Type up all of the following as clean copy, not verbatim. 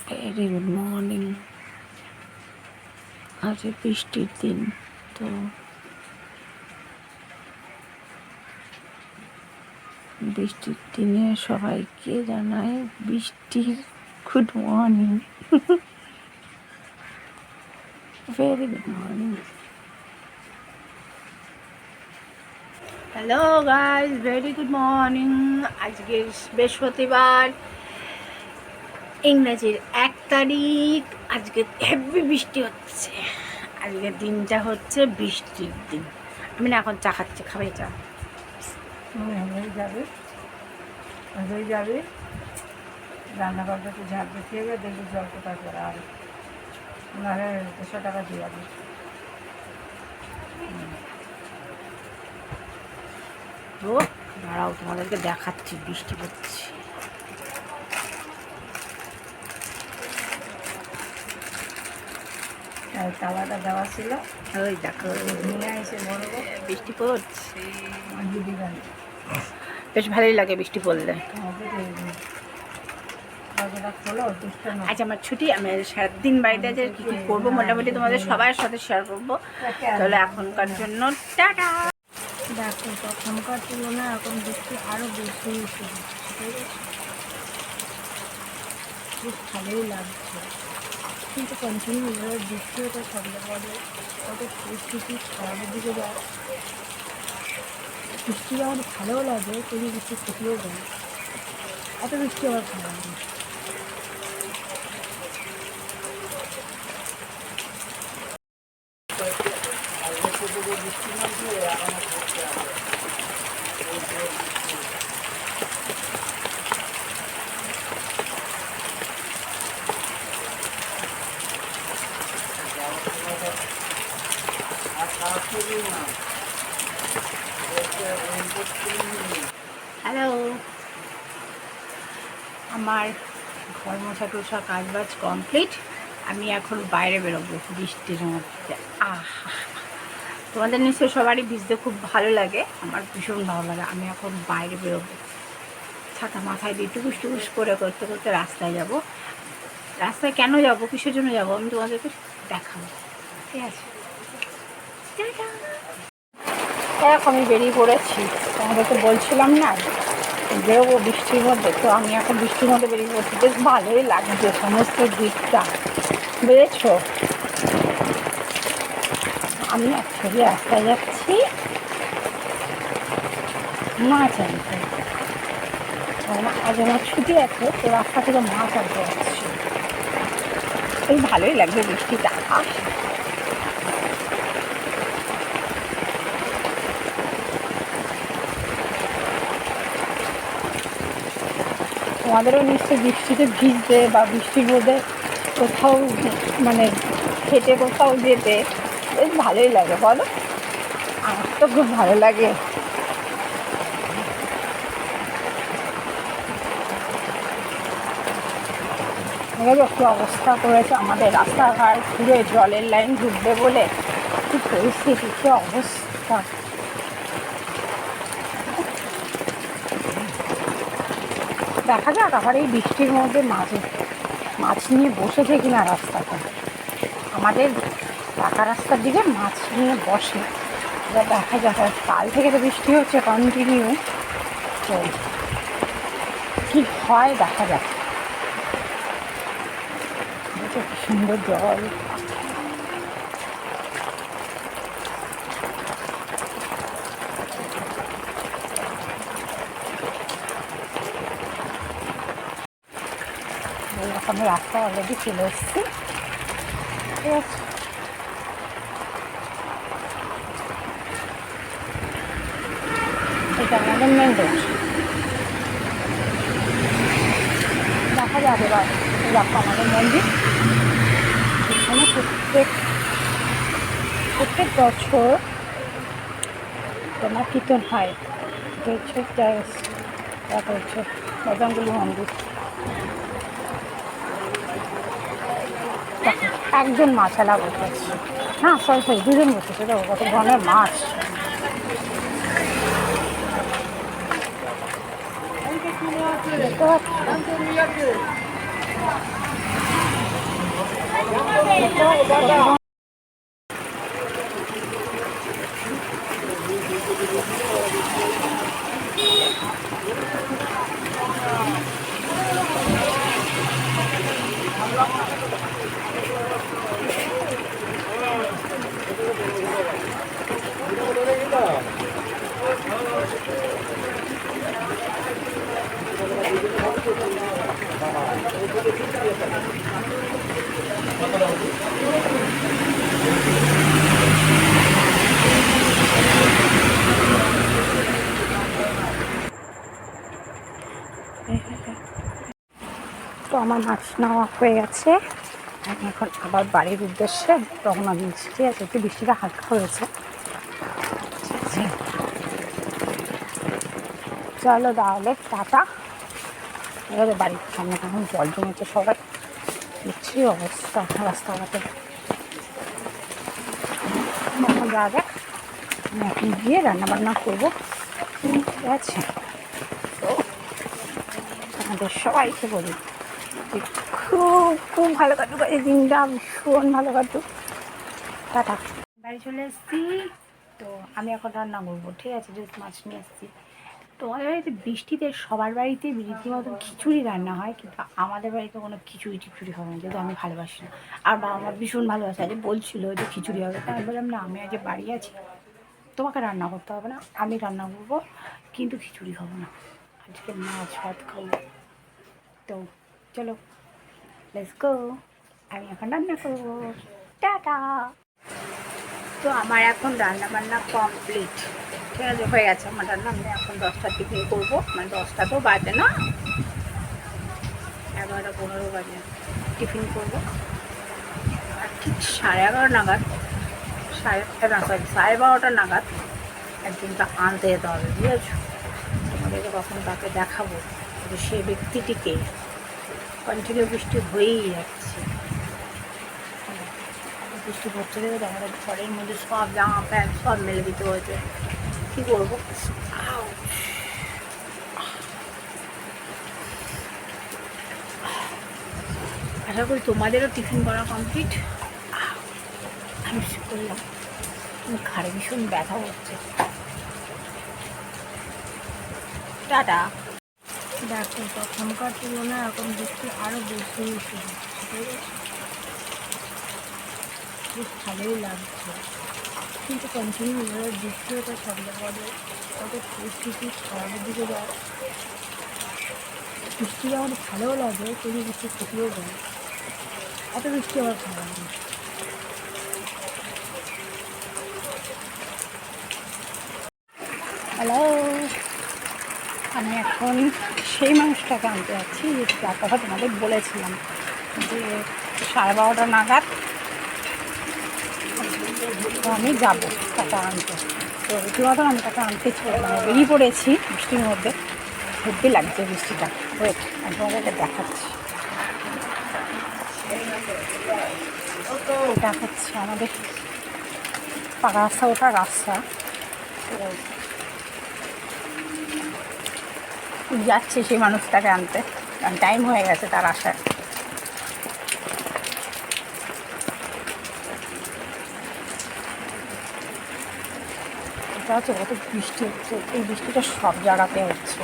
Very good morning. আজ বৃষ্টির দিন, তো বৃষ্টির দিনে সবাইকে জানাই বৃষ্টির good morning. Very good morning. Hello guys, very good morning. আজকে বৃহস্পতিবার, ইংরেজির 1 তারিখ। আজকে হেভি বৃষ্টি হচ্ছে। আজকের দিনটা হচ্ছে বৃষ্টির দিন। আমি না এখন চা খাচ্ছি, খাবে চা? যাবে যাবে রান্না করতে একটু ঝাঁপ দিতে হবে, দেখবি জল কোথায় করে আর নাহলে 200 টাকা দিয়ে যাবে। তো দাঁড়াও, তোমাদেরকে দেখাচ্ছি বৃষ্টি পড়ছে। তাওয়াটা দেওয়া ছিল, ওই দেখো নিয়ে এসে বলবো বৃষ্টি পড়ছে। দিবেন। বেশ ভালোই লাগে বৃষ্টি পড়লে। আজ আমার ছুটি, আমি সারাদিন বাড়িতে আছে, কী কী করবো মোটামুটি তোমাদের সবার সাথে শেয়ার করবো। তাহলে এখনকার জন্য টাটা। দেখো তখনকার তুলনায় এখন বৃষ্টি আরও বেশি হচ্ছে, খুব ভালোই লাগছে। কিন্তু কন্টিনিউ এভাবে বৃষ্টি হতে থাকলে পরে কত পরিস্থিতি খারাপের দিকে যায়। বৃষ্টি আমার ভালোও লাগে, কিন্তু বৃষ্টি ক্ষতিও যায়। এত বৃষ্টি আমার ভালো লাগে। হ্যালো, আমার ঘর মোছা টোছা কাজ বাজ কমপ্লিট। আমি এখন বাইরে বেরোবো বৃষ্টির মধ্যে। তোমাদের নিশ্চয়ই সবারই ভিজতে খুব ভালো লাগে, আমার ভীষণ ভালো লাগে। আমি এখন বাইরে বেরোবো, ছাতা মাথায় দিয়ে টুকুস টুকুস করে করতে করতে রাস্তায় যাব। রাস্তায় কেন যাব, কিসের জন্য যাব, আমি তোমাদেরকে দেখাবো, ঠিক আছে? এখন আমি বেরিয়ে পড়েছি, তোমাদেরকে বলছিলাম না বেরোবো বৃষ্টির মধ্যে। তো আমি এখন বৃষ্টির মধ্যে বেরিয়ে পড়ছি, বেশ ভালোই লাগছে সমস্ত দিকটা, বুঝেছ? আমি অ্যাকচুয়ালি রাস্তায় যাচ্ছি মাছ আনতে। আজ আমার ছুটি আছে, তো রাস্তা থেকে মাছ আনতে যাচ্ছি। বেশ ভালোই লাগবে বৃষ্টিটা। তোমাদেরও নিশ্চয়ই বৃষ্টিতে ভিজতে বা বৃষ্টির মধ্যে কোথাও মানে হেঁটে কোথাও যেতে বেশ ভালোই লাগে, বলো? আমার তো খুব ভালো লাগে। কি অবস্থা করেছে আমাদের রাস্তাঘাট, ঘুরে জলের লাইন ঢুকবে বলে কি পরিস্থিতি, কি অবস্থা। দেখা যাক আবার এই বৃষ্টির মধ্যে মাছ নিয়ে বসেছে কিনা রাস্তাটা। আমাদের পাকা রাস্তার দিকে মাছ নিয়ে বসে, এবার দেখা যাক। কাল থেকে তো বৃষ্টি হচ্ছে কন্টিনিউ, তো কী হয় দেখা যাক। কি সুন্দর জল। আমি রাস্তা অলরেডি চলে এসেছি, ঠিক আছে? এটা আমাদের মেন রোড। দেখা যাবে এবার দেখো আমাদের মন্দির। এখানে প্রত্যেক বছর তোমার কীর্তন হয়। এটা হচ্ছে বজরঙ্গলী মন্দির। একজন মাছালা বসেছে, না সরি দুজন বসেছে। দেখো কত ধরনের মাছ। দেখতে পাচ্ছি তো আমার মাছ নেওয়া হয়ে গেছে, আমি এখন আবার বাড়ির উদ্দেশ্যে রওনা দিয়েছি। ঠিক আছে, একটু বৃষ্টিটা হালকা হয়েছে। চলো তাহলে টাটা। এবারে বাড়ির সামনে এখন জল জমেছে, সবাই দেখছি অবস্থা রাস্তাঘাটে। এখন যাওয়া যাক, আমি এখন গিয়ে রান্নাবান্না করবো। ঠিক আছে, তো আমাদের সবাইকে বলি খুব খুব ভালো কাটুক এই দিনটা, ভীষণ ভালো কাটুক। টাটা। বাড়ি চলে এসেছি, তো আমি এখন রান্না করবো। ঠিক আছে, যেহেতু মাছ নিয়ে এসেছি। তো আমাদের বাড়িতে বৃষ্টিতে সবার বাড়িতে রীতিমতো খিচুড়ি রান্না হয়, কিন্তু আমাদের বাড়িতে কোনো খিচুড়ি টিচুড়ি হবে না, যেহেতু আমি ভালোবাসি না। আর বাবা আমার ভীষণ ভালোবাসে, আজ বলছিল যে খিচুড়ি হবে, তাই আমি বললাম না, আমি আজ বাড়ি আছি, তোমাকে রান্না করতে হবে না, আমি রান্না করবো, কিন্তু খিচুড়ি খাবো না, আজকে মাছ ভাত খাবো। তো চলো, লেটস গো, আমি এখন রান্না করবো। টাটা। তো আমার এখন রান্না বান্না কমপ্লিট। ঠিক আছে, হয়ে গেছে আমার রান্না। আমি এখন 10টার টিফিন করবো, মানে 10টা তো বাজে না, 11:15 বাজে টিফিন করবো। আর ঠিক 11:30 নাগাদ, 12:30 নাগাদ একদিনটা আনতে যেতে হবে, বুঝেছো? তোমাদেরকে কখন তাকে দেখাবো যে সে ব্যক্তিটিকে। কন্টিনিউ বৃষ্টি হয়েই যাচ্ছে, বৃষ্টি পড়তে দেবে তো আমাদের ঘরের মধ্যে সব জামা প্যান্ট সব মেলে দিতে হয়েছে। কী করবো? আশা করি তোমাদেরও টিফিন করা কমপ্লিট। আমি করলাম, ঘাড়ে ভীষণ ব্যথা হচ্ছে। টাটা। দেখো, তখনকার তুলনায় এখন বৃষ্টি আরও বেশি বেশি হচ্ছে, বেশ ভালোই লাগছে। কিন্তু কন্টিনিউ এভাবে বৃষ্টি হতে থাকলে পরে কত পরিস্থিতি খারাপের দিকে যায়। বৃষ্টি আমার ভালোও লাগে, কিন্তু বৃষ্টি ক্ষতিও যায়। এত বৃষ্টি আমার ভালো লাগে। হ্যালো, আমি এখন সেই মানুষটাকে আনতে যাচ্ছি যে যার কথা তোমাদের বলেছিলাম, যে 12:30 নাগাদ আমি যাবো টাকা আনতে। তো রীতিমতন আমি টাকা আনতে বেরিয়ে পড়েছি বৃষ্টির মধ্যে। হেব্বি লাগছে বৃষ্টিটা। ওয়েট, আমি তোমাদেরকে দেখাচ্ছি। এটা হচ্ছে আমাদের পাকা রাস্তা, ওঠার রাস্তা। যাচ্ছে সেই মানুষটাকে আনতে, কারণ টাইম হয়ে গেছে তার আসার। এটা হচ্ছে কত বৃষ্টি হচ্ছে, এই বৃষ্টিটা সব জায়গাতে হচ্ছে।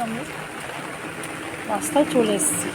আমি রাস্তায় চলে এসেছি।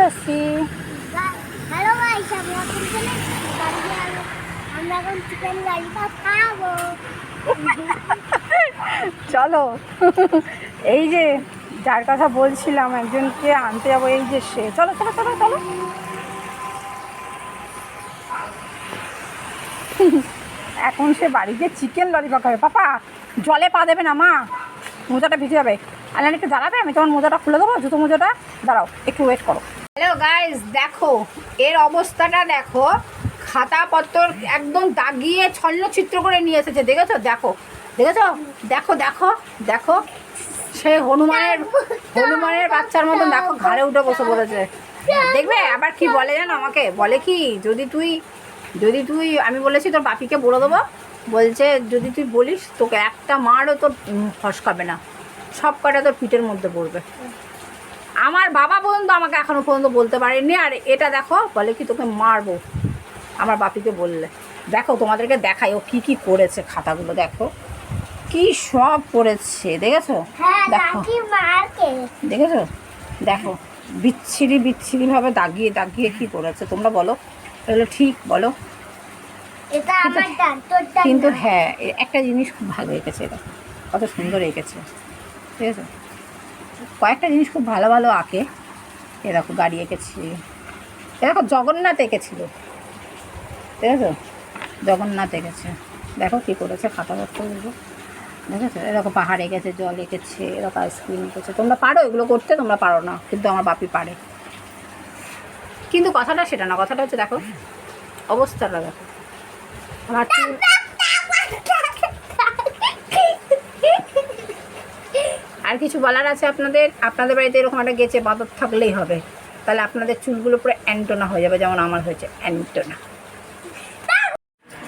আসছি। হ্যালো গাইস, আমি এখন চলে বাড়ি যাবো। আমরা এখন চিকেন ললিপপ খাবো। চলো। এই যে যার কথা বলছিলাম একজনকে আনতে যাবো, এই যে সে। চলো চলো চলো চলো। এখন সে বাড়িতে চিকেন ললিপপ খাবে। পাপা জলে পা দেবে না মা, মোজাটা ভিজে যাবে। আলান একটু দাঁড়াবে, আমি তোমার মোজাটা খুলে দেবো, জুতো মোজাটা। দাঁড়াও একটু ওয়েট করো। হ্যালো গাইস, দেখো এর অবস্থাটা দেখো। খাতাপত্র একদম দাগিয়ে ছন্নচিত্র করে নিয়ে এসেছে, দেখেছো? দেখো দেখেছো, দেখো দেখো দেখো, সে হনুমানের বাচ্চার মতন দেখো ঘাড়ে উঠে বসে পড়েছে। দেখবে আবার কি বলে জানো, আমাকে বলে কি, যদি তুই আমি বলেছি তোর বাপিকে বলে দেবো, বলছে যদি তুই বলিস তোকে একটা মারও তোর ফসকাবে না, সব কটা তোর পিঠের মধ্যে পড়বে। আমার বাবা পর্যন্ত আমাকে এখনও পর্যন্ত বলতে পারেনি, আর এটা দেখো বলে কি তোকে মারবো আমার বাপিকে বললে। দেখো তোমাদেরকে দেখাই ও কী কী করেছে, খাতাগুলো দেখো কি সব করেছে, দেখেছো? হ্যাঁ, দেখো দাদি মারকে। দেখেছো, দেখো বিচ্ছিরিভাবে দাগিয়ে দাগিয়ে কী করেছে, তোমরা বলো এগুলো ঠিক বলো? এটা আমার ডান, তোর ডান। কিন্তু হ্যাঁ, একটা জিনিস খুব ভালো এঁকেছে, এটা কত সুন্দর এঁকেছে, ঠিক আছে? কয়েকটা জিনিস খুব ভালো ভালো আঁকে। এ দেখো গাড়ি এঁকেছি, এ দেখো জগন্নাথ এঁকেছিল, ঠিক আছে? জগন্নাথ এঁকেছে, দেখো কী করেছে খাতাপত্রগুলো, দেখেছো? এরকম পাহাড় এঁকেছে, জল এঁকেছে, এরকম আইসক্রিম এঁকেছে। তোমরা পারো এগুলো করতে, তোমরা পারো না, কিন্তু আমার বাপি পারে। কিন্তু কথাটা সেটা না, কথাটা হচ্ছে দেখো অবস্থাটা দেখো। আমার চুল আর কিছু বলার আছে আপনাদের বাড়িতে এরকম একটা গেছে বাঁদর থাকলেই হবে, তাহলে আপনাদের চুলগুলো পুরো অ্যান্টোনা হয়ে যাবে, যেমন আমার হয়েছে অ্যান্টোনা।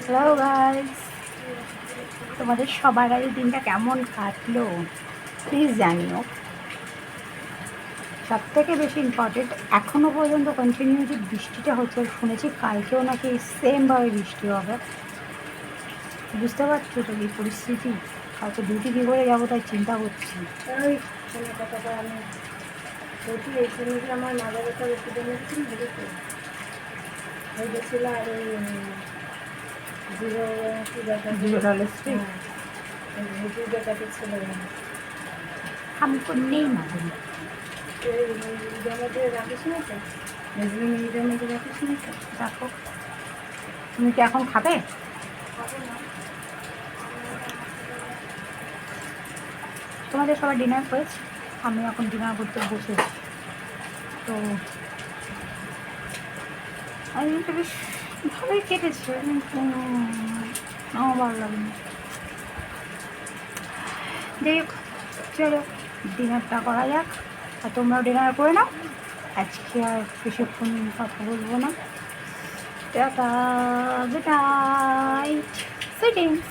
হ্যালো গাইস, তোমাদের সবার আগে দিনটা কেমন কাটলো প্লিজ জানিও। সব থেকে বেশি ইম্পর্টেন্ট, এখনও পর্যন্ত কন্টিনিউ যে বৃষ্টিটা হচ্ছে, শুনেছি কালকেও নাকি সেমভাবে বৃষ্টি হবে। বুঝতে পারছো তো এই পরিস্থিতি, কালকে ডিউটি কী করে যাবো তাই চিন্তা করছি। ওই কোনো কথাটা আমি বলছি, এই সময় আমার মাঝে ব্যথা ওষুধ এনেছিলাম, বুঝেছি হয়ে গেছিলো। আর ওই জিরো ডলার স্ট্রিট ভুজু দেখাতে ছিল, আমি তো নেই না তুমি। ঈদের মধ্যে রাখিস না তো, মেজরিং ঈদের মধ্যে রাখিস না তো। দেখো তুমি কি এখন খাবে? তোমাদের সবাই ডিনার করেছে, আমি এখন ডিনার করতে বসেছি। তো আমি তো বেশ ভালোই কেটেছে, কিন্তু আমার ভালো লাগেনি। যাই হোক, চলো ডিনারটা করা যাক, আর তোমরাও ডিনার করে নাও। আজকে আর বেশিক্ষণ কথা বলবো না। Tata, good night, সুইটিংস।